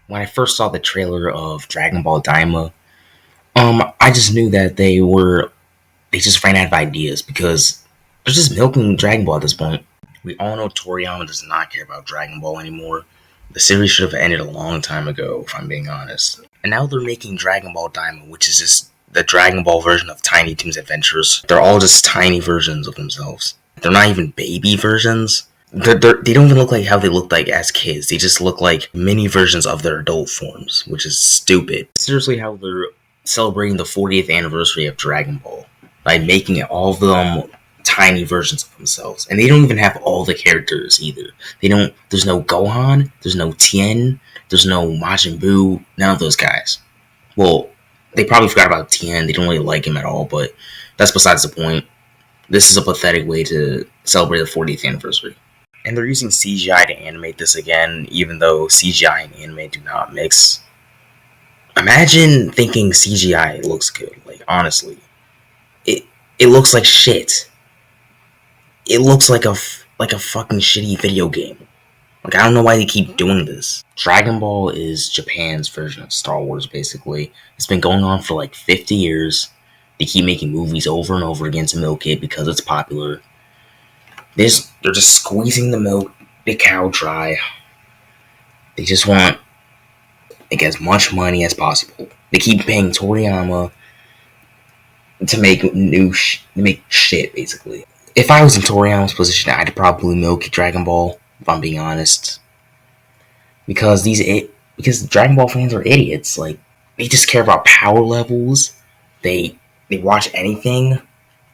when I first saw the trailer of Dragon Ball Daima, I just knew that they just ran out of ideas because they're just milking Dragon Ball at this point. We all know Toriyama does not care about Dragon Ball anymore. The series should have ended a long time ago, if I'm being honest. And now they're making Dragon Ball Daima, which is just the Dragon Ball version of Tiny Toon's Adventures. They're all just tiny versions of themselves. They're not even baby versions. They don't even look like how they looked like as kids. They just look like mini versions of their adult forms, which is stupid. Seriously, how they're celebrating the 40th anniversary of Dragon Ball by making it all of them tiny versions of themselves, and they don't even have all the characters either. They don't. There's no Gohan. There's no Tien. There's no Majin Buu. None of those guys. Well, they probably forgot about Tien. They don't really like him at all, but that's besides the point. This is a pathetic way to celebrate the 40th anniversary. And they're using CGI to animate this again, even though CGI and anime do not mix. Imagine thinking CGI looks good. Like, honestly. It looks like shit. It looks like a fucking shitty video game. Like, I don't know why they keep doing this. Dragon Ball is Japan's version of Star Wars, basically. It's been going on for like 50 years. They keep making movies over and over again to milk it because it's popular. They're just squeezing the cow dry. They just want like as much money as possible. They keep paying Toriyama to make shit, basically. If I was in Toriyama's position, I'd probably milk Dragon Ball, if I'm being honest. Because Dragon Ball fans are idiots. Like, they just care about power levels. They watch anything.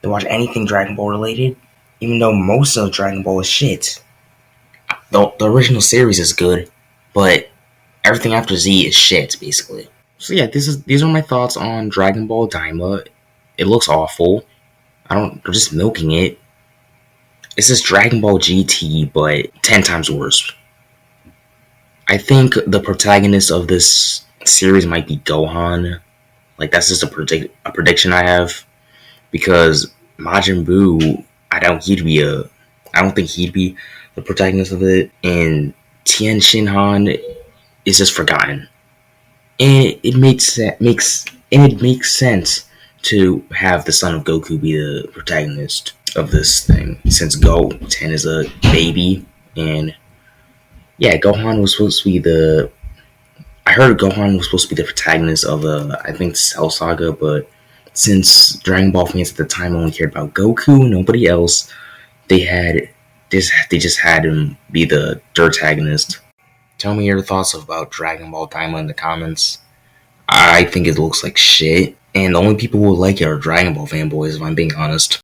They watch anything Dragon Ball related. Even though most of Dragon Ball is shit. The original series is good, but everything after Z is shit, basically. So yeah, these are my thoughts on Dragon Ball Daima. It looks awful. They're just milking it. It's just Dragon Ball GT, but 10 times worse. I think the protagonist of this series might be Gohan. Like, that's just a prediction I have. Because Majin Buu, I don't think he'd be the protagonist of it. And Tien Shinhan is just forgotten. And it makes sense to have the son of Goku be the protagonist of this thing, since Goten is a baby, and yeah, Gohan was supposed to be I heard Gohan was supposed to be the protagonist of I think Cell Saga, but since Dragon Ball fans at the time only cared about Goku, nobody else, they just had him be the protagonist. Tell me your thoughts about Dragon Ball Daima in the comments. I think it looks like shit, and the only people who like it are Dragon Ball fanboys, if I'm being honest.